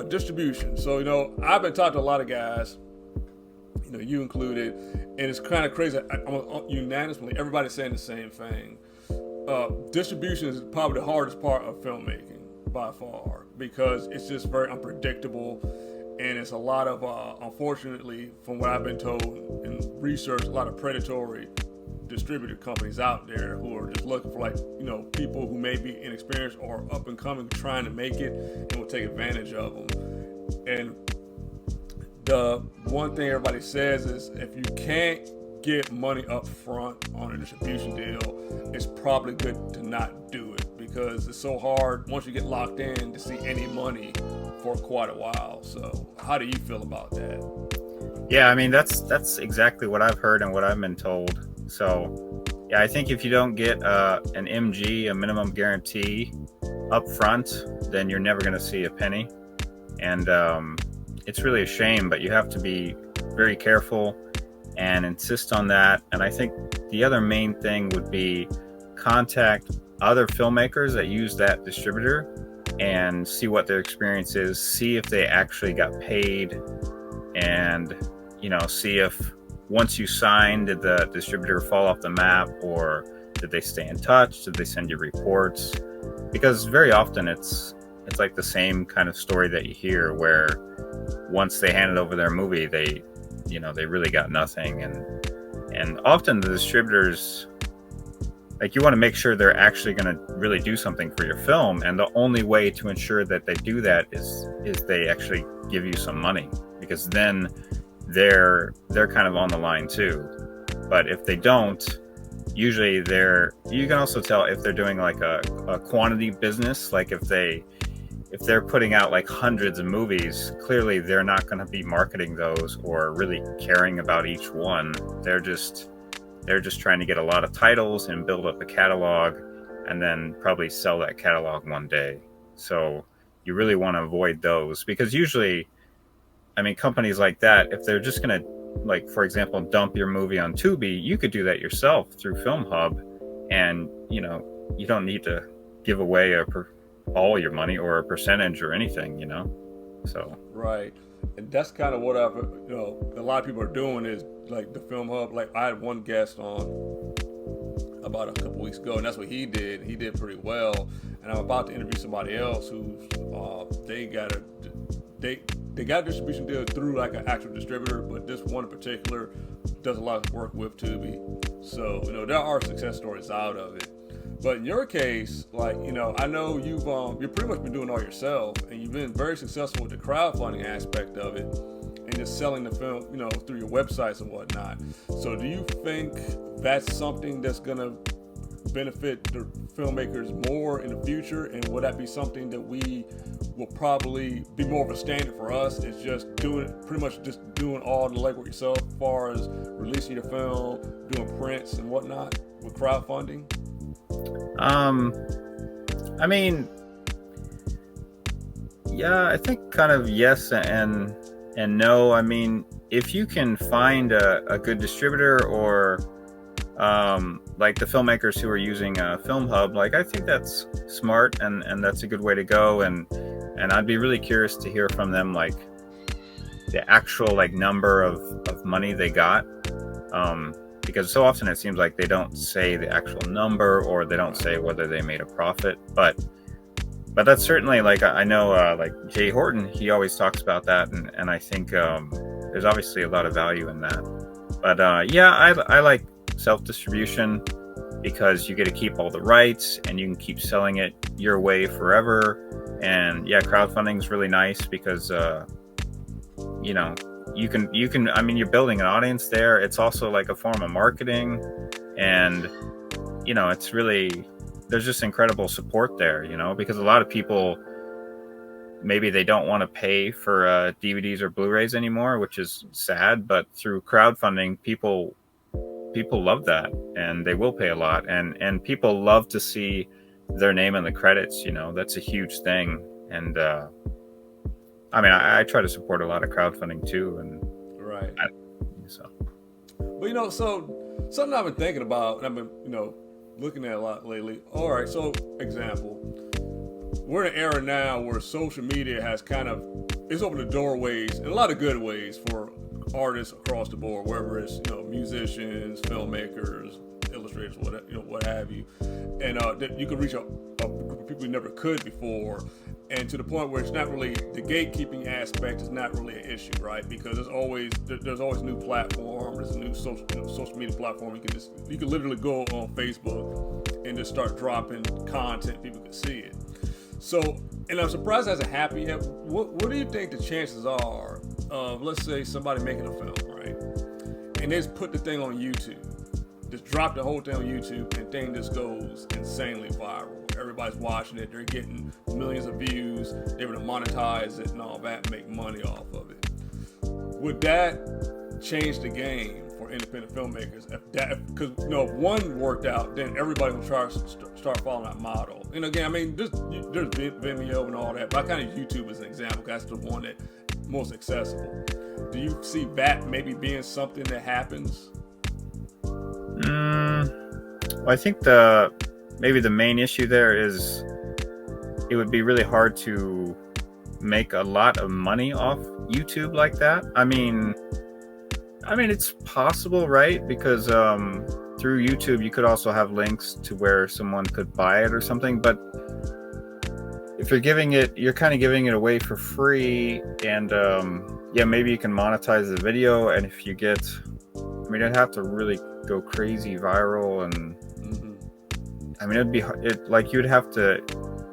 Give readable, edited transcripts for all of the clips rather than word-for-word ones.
Distribution. So, I've been talking to a lot of guys, you included, and it's kind of crazy. Unanimously, everybody's saying the same thing. Distribution is probably the hardest part of filmmaking by far because it's just very unpredictable, and it's a lot of, unfortunately, from what I've been told in research, a lot of predatory distributor companies out there who are just looking for people who may be inexperienced or up and coming trying to make it and will take advantage of them. And the one thing everybody says is if you can't get money up front on a distribution deal, it's probably good to not do it because it's so hard once you get locked in to see any money for quite a while. So how do you feel about that? Yeah, I mean that's exactly what I've heard and what I've been told. So yeah, I think if you don't get an MG, a minimum guarantee up front, then you're never going to see a penny. And it's really a shame, but you have to be very careful and insist on that. And I think the other main thing would be contact other filmmakers that use that distributor and see what their experience is, see if they actually got paid, and see if once you signed, did the distributor fall off the map, or did they stay in touch? Did they send you reports? Because very often it's like the same kind of story that you hear where once they handed over their movie, they really got nothing. And often the distributors, like, you want to make sure they're actually going to really do something for your film. And the only way to ensure that they do that is they actually give you some money, because then they're kind of on the line too. But if they don't, usually you can also tell if they're doing like a quantity business. Like if they're putting out like hundreds of movies, clearly they're not going to be marketing those or really caring about each one. They're just trying to get a lot of titles and build up a catalog and then probably sell that catalog one day. So you really want to avoid those, because usually, I mean, companies like that, if they're just going to, like, for example, dump your movie on Tubi, you could do that yourself through FilmHub, and you don't need to give away all your money or a percentage or anything, so right. And that's kind of what I've a lot of people are doing is like the Film Hub. Like I had one guest on about a couple weeks ago, and that's what he did. He did pretty well, and I'm about to interview somebody else who they got a distribution deal through like an actual distributor, but this one in particular does a lot of work with Tubi. So there are success stories out of it. But in your case, like, I know you've pretty much been doing it all yourself, and you've been very successful with the crowdfunding aspect of it and just selling the film, through your websites and whatnot. So do you think that's something that's going to benefit the filmmakers more in the future? And would that be something that we will probably be more of a standard for us? It's just doing all the legwork yourself as far as releasing your film, doing prints and whatnot with crowdfunding? I mean, yeah, I think kind of yes and no. I mean, if you can find a good distributor or like the filmmakers who are using Film Hub, like, I think that's smart and that's a good way to go. And I'd be really curious to hear from them, like the actual like number of money they got. Because so often it seems like they don't say the actual number, or they don't say whether they made a profit. But that's certainly, like, I know like Jay Horton, he always talks about that, and I think there's obviously a lot of value in that. But yeah, I like self-distribution because you get to keep all the rights and you can keep selling it your way forever. And yeah, crowdfunding is really nice because you can, I mean, you're building an audience there. It's also like a form of marketing, and it's really, there's just incredible support there, because a lot of people, maybe they don't want to pay for DVDs or Blu-rays anymore, which is sad, but through crowdfunding, people love that, and they will pay a lot, and people love to see their name in the credits. That's a huge thing. And I mean, I try to support a lot of crowdfunding too, and right. So, but so something I've been thinking about, and I've been looking at a lot lately. All right, so example, we're in an era now where social media has it's opened the doorways in a lot of good ways for artists across the board, wherever it's musicians, filmmakers, illustrators, what have you, and you can reach a group of people you never could before, and to the point where it's not really the gatekeeping aspect is not really an issue, right? Because there's always new platform, there's a new social media platform. You can literally go on Facebook and just start dropping content, people can see it. So, and I'm surprised it hasn't happened yet. What do you think the chances are of, let's say, somebody making a film, right? And they just put the thing on YouTube, just drop the whole thing on YouTube, and the thing just goes insanely viral. Everybody's watching it, they're getting millions of views, they're able to monetize it and all that, and make money off of it. Would that change the game for independent filmmakers? Because if one worked out, then everybody will try to start following that model. And again, I mean, there's Vimeo and all that, but I kind of use YouTube as an example because that's the one that's most accessible. Do you see that maybe being something that happens? Well, I think maybe the main issue there is it would be really hard to make a lot of money off YouTube like that. I mean, it's possible, right? Because through YouTube, you could also have links to where someone could buy it or something. But if you're kind of giving it away for free, and maybe you can monetize the video. And if you get, it'd have to really go crazy viral, and it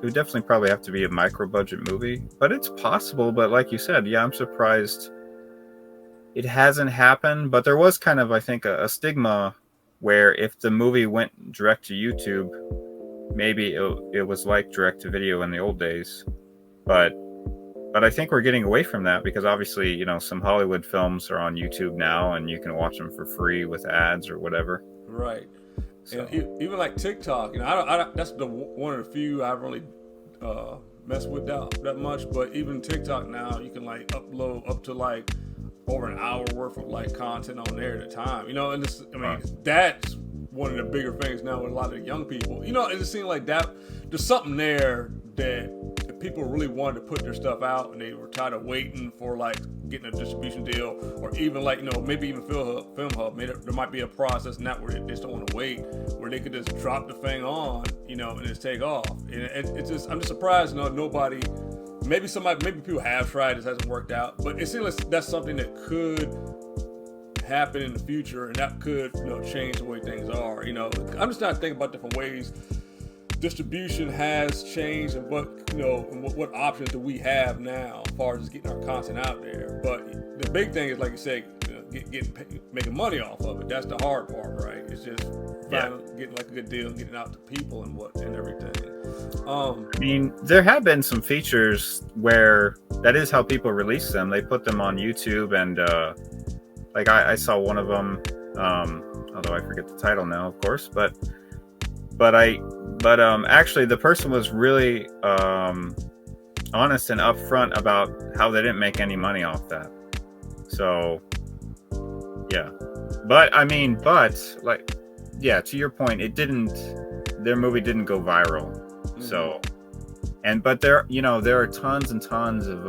would definitely probably have to be a micro budget movie, but it's possible. But like you said, I'm surprised it hasn't happened. But there was kind of, I think, a stigma where if the movie went direct to YouTube, maybe it was like direct to video in the old days. But I think we're getting away from that because obviously, some Hollywood films are on YouTube now and you can watch them for free with ads or whatever. Right. So. And even like TikTok, that's one of the few I haven't really messed with that much. But even TikTok now, you can like upload up to like over an hour worth of like content on there at a time. And that's one of the bigger things now with a lot of the young people. It just seems like that there's something there that if people really wanted to put their stuff out and they were tired of waiting for like getting a distribution deal, or even like maybe even Film Hub, there might be a process now where they just don't want to wait, where they could just drop the thing on, and just take off. And it's just, I'm just surprised nobody. Maybe people have tried, this hasn't worked out, but it seems like that's something that could happen in the future, and that could change the way things are. I'm just trying to think about different ways distribution has changed, and what options do we have now as far as just getting our content out there. But the big thing is, like you say, making money off of it. That's the hard part, right? It's just getting like a good deal and getting out to people and everything. There have been some features where that is how people release them. They put them on YouTube, and like I saw one of them, although I forget the title now, of course, but actually the person was really honest and upfront about how they didn't make any money off that. So to your point, their movie didn't go viral. Mm-hmm. So, but there are tons and tons of,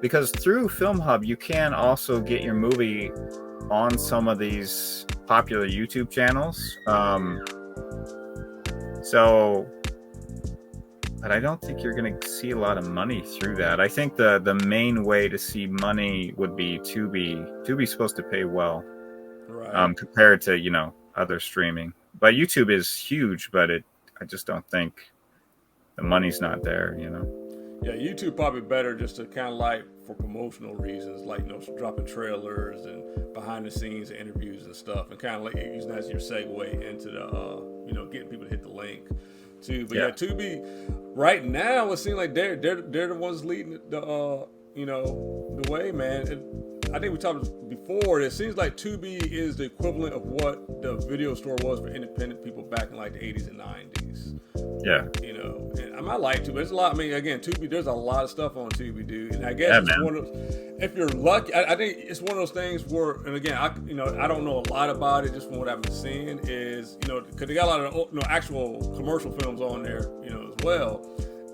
because through Film Hub, you can also get your movie on some of these popular YouTube channels. But I don't think you're going to see a lot of money through that. I think the main way to see money would be Tubi. Tubi's supposed to pay well, right? Compared to, other streaming. But YouTube is huge, but I just don't think the money's not there, Yeah, YouTube probably better just to kind of like for promotional reasons, like dropping trailers and behind the scenes interviews and stuff, and kind of like using that as your segue into the getting people to hit the link too. But Tubi right now it seems like they're the ones leading the way, man. And I think we talked before. It seems like Tubi is the equivalent of what the video store was for independent people back in like the 80s and 90s. Yeah. And I might like Tubi. There's a lot. Again, Tubi. There's a lot of stuff on Tubi, dude. And I guess it's one of those, if you're lucky, I think it's one of those things where, and again, I don't know a lot about it. Just from what I've been seeing, is because they got a lot of actual commercial films on there, as well.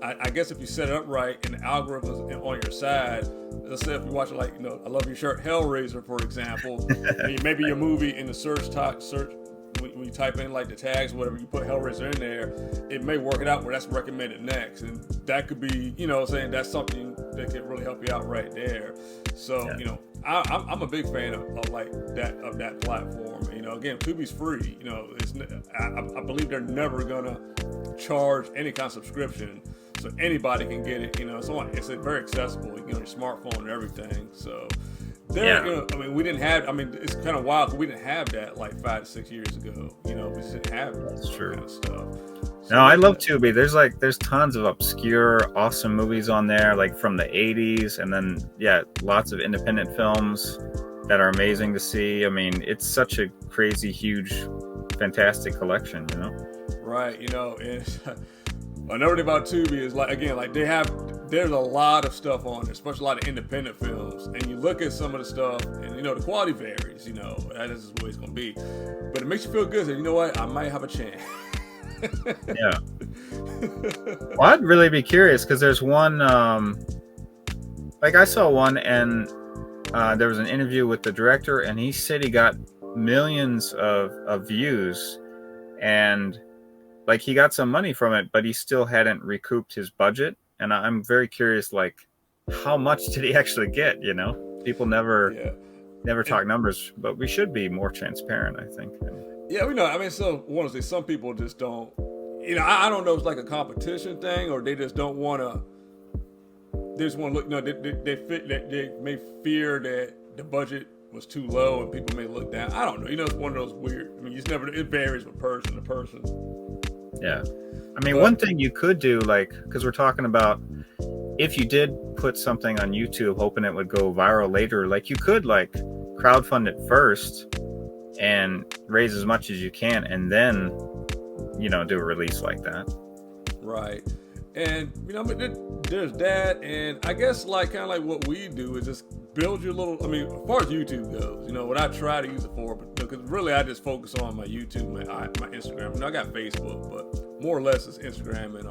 I guess if you set it up right and the algorithms on your side, let's say if you watch it like, I love your shirt, Hellraiser, for example, and maybe your movie in the search when you type in like the tags, whatever, you put Hellraiser in there, it may work it out where that's recommended next, and that could be, saying that's something that could really help you out right there. So, I'm a big fan of like that platform. Again, Tubi's free. I believe they're never gonna charge any kind of subscription, so anybody can get it. It's very accessible. You get on your smartphone and everything. So there, we didn't have. It's kind of wild. We didn't have that like 5 to 6 years ago. We just didn't have that kind of stuff. So, no, I love Tubi. There's tons of obscure, awesome movies on there, like from the 80s, and then lots of independent films that are amazing to see. It's such a crazy, huge, fantastic collection, Right, and another thing about Tubi is there's a lot of stuff on there, especially a lot of independent films, and you look at some of the stuff, and the quality varies, that is the way it's gonna be, but it makes you feel good. So you know what, I might have a chance. Yeah. Well, I'd really be curious because there's one, I saw one, and there was an interview with the director, and he said he got millions of views, and he got some money from it, but he still hadn't recouped his budget. And I'm very curious, how much did he actually get? People never talk numbers, but we should be more transparent, I think. Yeah, we know. So honestly, some people just don't. I don't know if it's like a competition thing, or they just don't want to. They just want to look. They may fear that the budget was too low and people may look down. I don't know. It's one of those weird. It varies from person to person. Yeah, one thing you could do, because we're talking about if you did put something on YouTube, hoping it would go viral later, you could crowdfund it first and raise as much as you can, and then do a release like that. Right. And there's that, and I guess kind of like what we do is just build your little. As far as YouTube goes, what I try to use it for, but because really I just focus on my YouTube, my Instagram. I got Facebook, but more or less it's Instagram and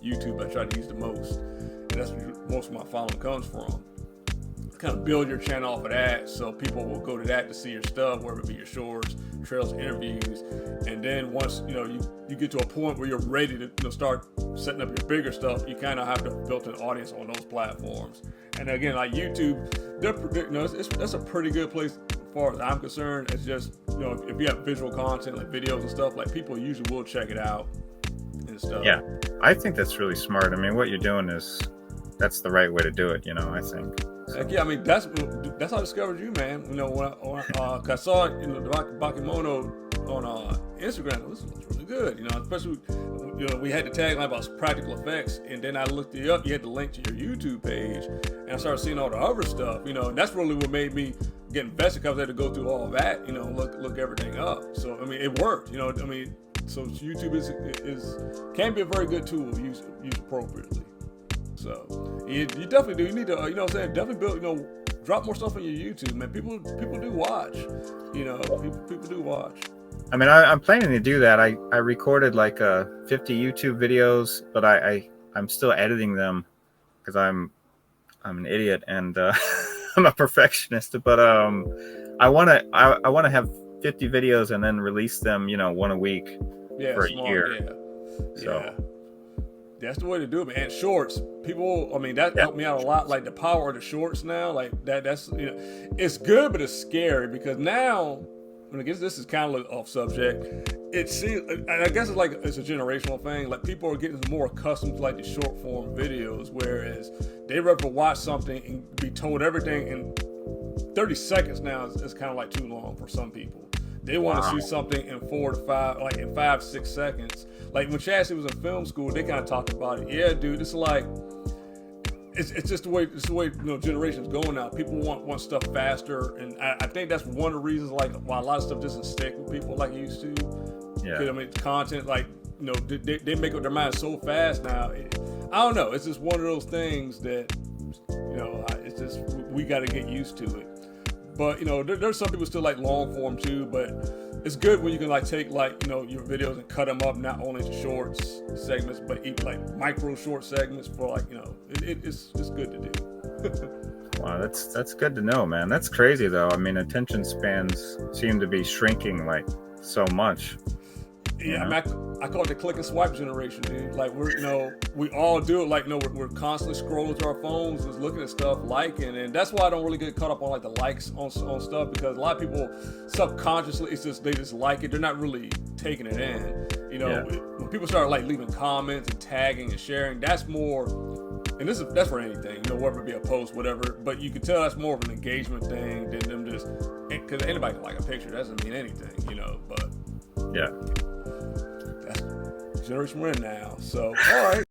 YouTube I try to use the most, and that's where most of my following comes from. Kind of build your channel off of that, so people will go to that to see your stuff, whether it be your shorts, trails, interviews, and then once you get to a point where you're ready to start setting up your bigger stuff, you kind of have to build an audience on those platforms. And again, like YouTube, that's a pretty good place as far as I'm concerned. It's just if you have visual content like videos and stuff, people usually will check it out and stuff. Yeah, I think that's really smart. What you're doing that's the right way to do it. I think. Heck yeah, that's how I discovered you, man. When I saw it in the Bakemono on Instagram, this was really good. Especially we had the tagline about practical effects, and then I looked it up. You had the link to your YouTube page, and I started seeing all the other stuff. And that's really what made me get invested, because I had to go through all that. Look everything up. So it worked. So YouTube can be a very good tool used appropriately. So you definitely do. You need to, definitely build, drop more stuff on your YouTube, man. People do watch. People do watch. I'm planning to do that. I recorded 50 YouTube videos, but I'm still editing them because I'm an idiot and I'm a perfectionist. But I want to have 50 videos and then release them, one a week for a year. Yeah. So. Yeah. That's the way to do it, man. Shorts, people. That helped me out a lot. Like the power of the shorts now, that's it's good, but it's scary because now, and I guess this is kind of off subject. It seems, and I guess it's a generational thing. People are getting more accustomed to the short form videos, whereas they rather watch something and be told everything in 30 seconds. Now is kind of too long for some people. They want to see something in 4 to 5, in 5, 6 seconds. When Chassie was in film school, they kind of talked about it. Yeah, dude, it's it's just the way generations going now. People want stuff faster, and I think that's one of the reasons why a lot of stuff doesn't stick with people like it used to. Yeah. Content they make up their minds so fast now. I don't know. It's just one of those things that it's just we got to get used to it. But you know, there's some people still like long form too. But it's good when you can like take like, you know, your videos and cut them up not only into shorts segments, but even like micro short segments for like, you know, it's good to do. Wow, that's good to know, man. That's crazy though. I mean, attention spans seem to be shrinking like so much. Yeah, I mean, I call it the click and swipe generation, dude. Like we're, you know, we all do it. Like, you know, we're constantly scrolling through our phones, just looking at stuff, liking, and that's why I don't really get caught up on like the likes on stuff, because a lot of people subconsciously it's just they just like it. They're not really taking it in. You know, when people start like leaving comments and tagging and sharing, that's more. And that's for anything, you know, whether it be a post, whatever. But you can tell that's more of an engagement thing than them just, because anybody can like a picture. That doesn't mean anything, you know. But yeah. that's generation we're in now. So, all right.